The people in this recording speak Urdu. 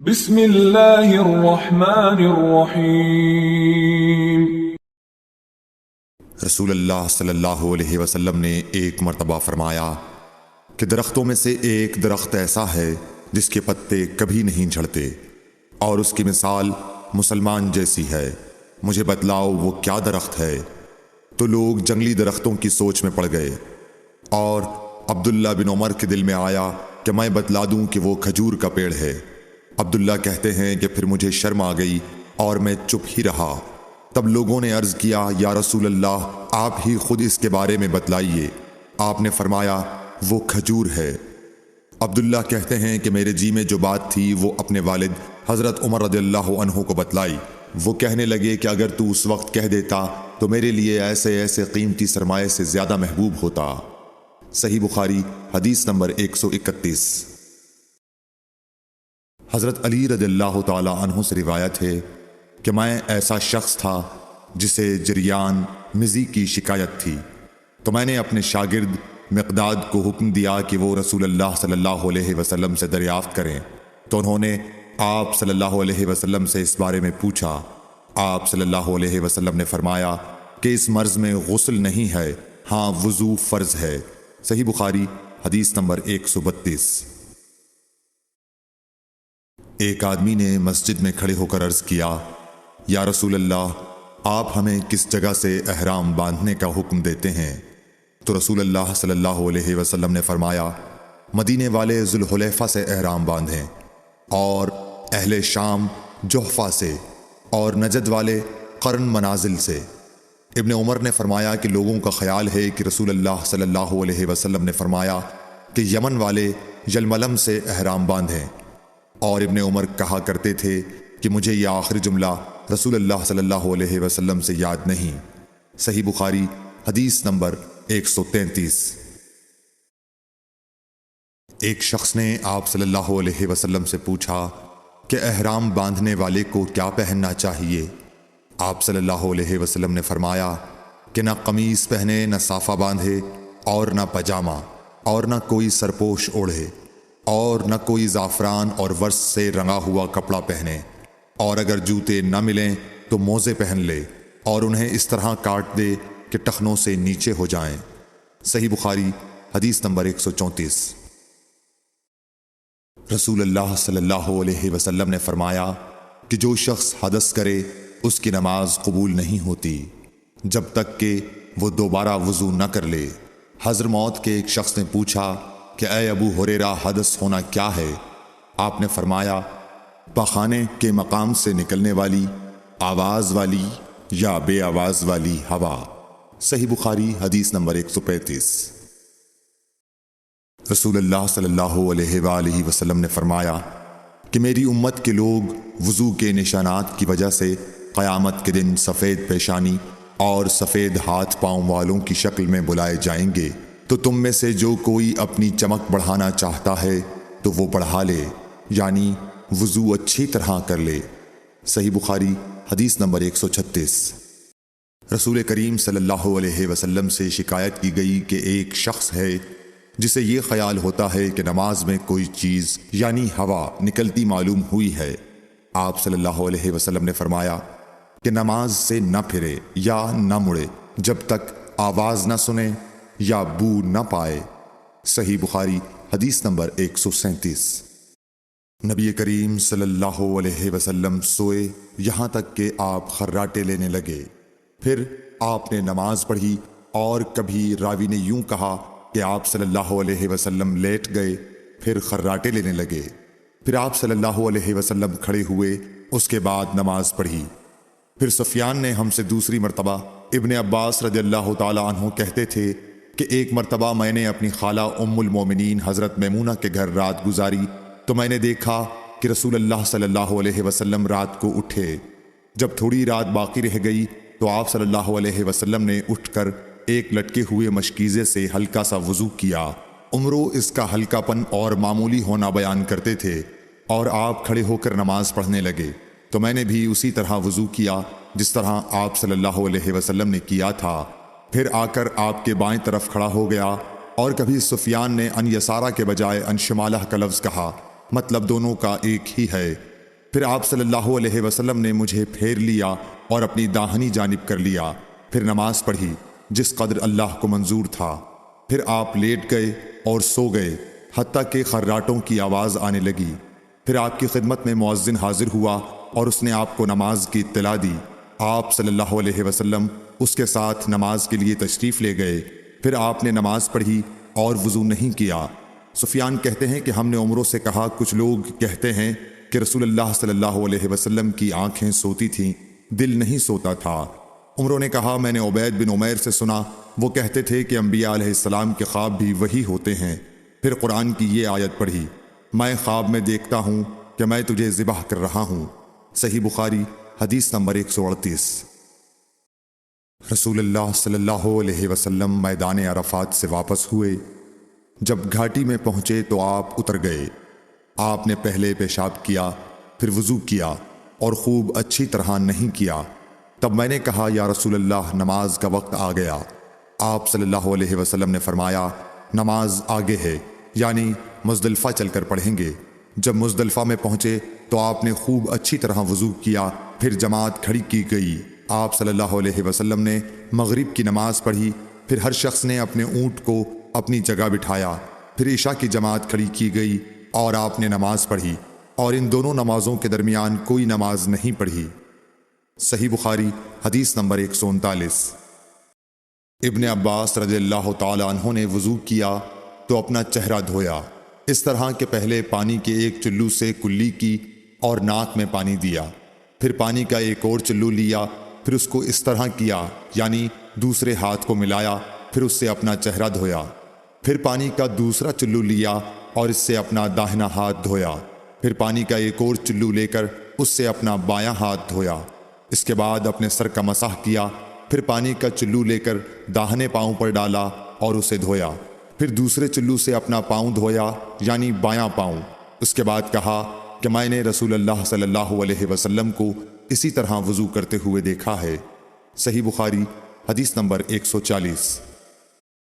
بسم اللہ الرحمن الرحیم۔ رسول اللہ صلی اللہ علیہ وسلم نے ایک مرتبہ فرمایا کہ درختوں میں سے ایک درخت ایسا ہے جس کے پتے کبھی نہیں جھڑتے اور اس کی مثال مسلمان جیسی ہے، مجھے بتلاؤ وہ کیا درخت ہے؟ تو لوگ جنگلی درختوں کی سوچ میں پڑ گئے اور عبداللہ بن عمر کے دل میں آیا کہ میں بتلا دوں کہ وہ کھجور کا پیڑ ہے۔ عبداللہ کہتے ہیں کہ پھر مجھے شرم آ گئی اور میں چپ ہی رہا۔ تب لوگوں نے عرض کیا، یا رسول اللہ آپ ہی خود اس کے بارے میں بتلائیے۔ آپ نے فرمایا وہ کھجور ہے۔ عبداللہ کہتے ہیں کہ میرے جی میں جو بات تھی وہ اپنے والد حضرت عمر رضی اللہ عنہ کو بتلائی۔ وہ کہنے لگے کہ اگر تو اس وقت کہہ دیتا تو میرے لیے ایسے ایسے قیمتی سرمایے سے زیادہ محبوب ہوتا۔ صحیح بخاری حدیث نمبر 131۔ حضرت علی رضی اللہ تعالی عنہ سے روایت ہے کہ میں ایسا شخص تھا جسے جریان مزی کی شکایت تھی، تو میں نے اپنے شاگرد مقداد کو حکم دیا کہ وہ رسول اللہ صلی اللہ علیہ وسلم سے دریافت کریں، تو انہوں نے آپ صلی اللہ علیہ وسلم سے اس بارے میں پوچھا۔ آپ صلی اللہ علیہ وسلم نے فرمایا کہ اس مرض میں غسل نہیں ہے، ہاں وضو فرض ہے۔ صحیح بخاری حدیث نمبر 132۔ ایک آدمی نے مسجد میں کھڑے ہو کر عرض کیا، یا رسول اللہ آپ ہمیں کس جگہ سے احرام باندھنے کا حکم دیتے ہیں؟ تو رسول اللہ صلی اللہ علیہ وسلم نے فرمایا مدینے والے ذوالحلیفہ سے احرام باندھیں، اور اہل شام جحفہ سے، اور نجد والے قرن منازل سے۔ ابن عمر نے فرمایا کہ لوگوں کا خیال ہے کہ رسول اللہ صلی اللہ علیہ وسلم نے فرمایا کہ یمن والے یلملم سے احرام باندھیں، اور ابن عمر کہا کرتے تھے کہ مجھے یہ آخری جملہ رسول اللہ صلی اللہ علیہ وسلم سے یاد نہیں۔ صحیح بخاری حدیث نمبر 133۔ ایک شخص نے آپ صلی اللہ علیہ وسلم سے پوچھا کہ احرام باندھنے والے کو کیا پہننا چاہیے؟ آپ صلی اللہ علیہ وسلم نے فرمایا کہ نہ قمیص پہنے، نہ صافہ باندھے، اور نہ پاجامہ، اور نہ کوئی سرپوش اوڑھے، اور نہ کوئی زعفران اور ورس سے رنگا ہوا کپڑا پہنے، اور اگر جوتے نہ ملیں تو موزے پہن لے، اور انہیں اس طرح کاٹ دے کہ ٹخنوں سے نیچے ہو جائیں۔ صحیح بخاری حدیث نمبر 134۔ رسول اللہ صلی اللہ علیہ وسلم نے فرمایا کہ جو شخص حدث کرے اس کی نماز قبول نہیں ہوتی جب تک کہ وہ دوبارہ وضو نہ کر لے۔ حضرموت کے ایک شخص نے پوچھا کہ اے ابو ہریرہ حدث ہونا کیا ہے؟ آپ نے فرمایا پخانے کے مقام سے نکلنے والی آواز والی یا بے آواز والی ہوا۔ صحیح بخاری حدیث نمبر 135۔ رسول اللہ صلی اللہ علیہ وآلہ وسلم نے فرمایا کہ میری امت کے لوگ وضو کے نشانات کی وجہ سے قیامت کے دن سفید پیشانی اور سفید ہاتھ پاؤں والوں کی شکل میں بلائے جائیں گے، تو تم میں سے جو کوئی اپنی چمک بڑھانا چاہتا ہے تو وہ بڑھا لے، یعنی وضو اچھی طرح کر لے۔ صحیح بخاری حدیث نمبر 136۔ رسول کریم صلی اللہ علیہ وسلم سے شکایت کی گئی کہ ایک شخص ہے جسے یہ خیال ہوتا ہے کہ نماز میں کوئی چیز یعنی ہوا نکلتی معلوم ہوئی ہے۔ آپ صلی اللہ علیہ وسلم نے فرمایا کہ نماز سے نہ پھرے یا نہ مڑے جب تک آواز نہ سنے یا بو نہ پائے۔ صحیح بخاری حدیث نمبر 137۔ نبی کریم صلی اللہ علیہ وسلم سوئے یہاں تک کہ آپ خراٹے لینے لگے، پھر آپ نے نماز پڑھی، اور کبھی راوی نے یوں کہا کہ آپ صلی اللہ علیہ وسلم لیٹ گئے پھر خراٹے لینے لگے، پھر آپ صلی اللہ علیہ وسلم کھڑے ہوئے، اس کے بعد نماز پڑھی۔ پھر سفیان نے ہم سے دوسری مرتبہ، ابن عباس رضی اللہ تعالی عنہ کہتے تھے کہ ایک مرتبہ میں نے اپنی خالہ ام المومنین حضرت میمونہ کے گھر رات گزاری، تو میں نے دیکھا کہ رسول اللہ صلی اللہ علیہ وسلم رات کو اٹھے۔ جب تھوڑی رات باقی رہ گئی تو آپ صلی اللہ علیہ وسلم نے اٹھ کر ایک لٹکے ہوئے مشکیزے سے ہلکا سا وضو کیا۔ عمرو اس کا ہلکا پن اور معمولی ہونا بیان کرتے تھے، اور آپ کھڑے ہو کر نماز پڑھنے لگے، تو میں نے بھی اسی طرح وضو کیا جس طرح آپ صلی اللہ علیہ وسلم نے کیا تھا، پھر آ کر آپ کے بائیں طرف کھڑا ہو گیا، اور کبھی سفیان نے ان یسارہ کے بجائے ان شمالہ کا لفظ کہا، مطلب دونوں کا ایک ہی ہے۔ پھر آپ صلی اللہ علیہ وسلم نے مجھے پھیر لیا اور اپنی داہنی جانب کر لیا، پھر نماز پڑھی جس قدر اللہ کو منظور تھا۔ پھر آپ لیٹ گئے اور سو گئے حتیٰ کہ خراٹوں کی آواز آنے لگی۔ پھر آپ کی خدمت میں مؤذن حاضر ہوا اور اس نے آپ کو نماز کی اطلاع دی۔ آپ صلی اللہ علیہ وسلم اس کے ساتھ نماز کے لیے تشریف لے گئے۔ پھر آپ نے نماز پڑھی اور وضو نہیں کیا۔ سفیان کہتے ہیں کہ ہم نے عمروں سے کہا، کچھ لوگ کہتے ہیں کہ رسول اللہ صلی اللہ علیہ وسلم کی آنکھیں سوتی تھیں، دل نہیں سوتا تھا۔ عمروں نے کہا، میں نے عبید بن عمیر سے سنا، وہ کہتے تھے کہ انبیاء علیہ السلام کے خواب بھی وہی ہوتے ہیں۔ پھر قرآن کی یہ آیت پڑھی، میں خواب میں دیکھتا ہوں کہ میں تجھے ذبح کر رہا ہوں۔ صحیح بخاری حدیث نمبر 138۔ رسول اللہ صلی اللہ علیہ وسلم میدان عرفات سے واپس ہوئے۔ جب گھاٹی میں پہنچے تو آپ اتر گئے۔ آپ نے پہلے پیشاب کیا، پھر وضو کیا اور خوب اچھی طرح نہیں کیا۔ تب میں نے کہا، یا رسول اللہ، نماز کا وقت آ گیا۔ آپ صلی اللہ علیہ وسلم نے فرمایا، نماز آگے ہے، یعنی مزدلفہ چل کر پڑھیں گے۔ جب مزدلفہ میں پہنچے تو آپ نے خوب اچھی طرح وضو کیا، پھر جماعت کھڑی کی گئی۔ آپ صلی اللہ علیہ وسلم نے مغرب کی نماز پڑھی، پھر ہر شخص نے اپنے اونٹ کو اپنی جگہ بٹھایا، پھر عشاء کی جماعت کھڑی کی گئی اور آپ نے نماز پڑھی، اور ان دونوں نمازوں کے درمیان کوئی نماز نہیں پڑھی۔ صحیح بخاری حدیث نمبر 139۔ ابن عباس رضی اللہ تعالی عنہ نے وضو کیا تو اپنا چہرہ دھویا، اس طرح کہ پہلے پانی کے ایک چلو سے کلی کی اور ناک میں پانی دیا، پھر پانی کا ایک اور چلو لیا، پھر اس کو اس طرح کیا، یعنی دوسرے ہاتھ کو ملایا، پھر اس سے اپنا چہرہ دھویا، پھر پانی کا دوسرا چلو لیا اور اس سے اپنا داہنا ہاتھ دھویا، پھر پانی کا ایک اور چلو لے کر اس سے اپنا بایاں ہاتھ دھویا، اس کے بعد اپنے سر کا مسح کیا، پھر پانی کا چلو لے کر داہنے پاؤں پر ڈالا اور اسے دھویا، پھر دوسرے چلو سے اپنا پاؤں دھویا، یعنی بایاں پاؤں۔ اس کے بعد کہا کہ میں نے رسول اللہ صلی اللہ علیہ وسلم کو اسی طرح وضو کرتے ہوئے دیکھا ہے۔ صحیح بخاری حدیث نمبر 140۔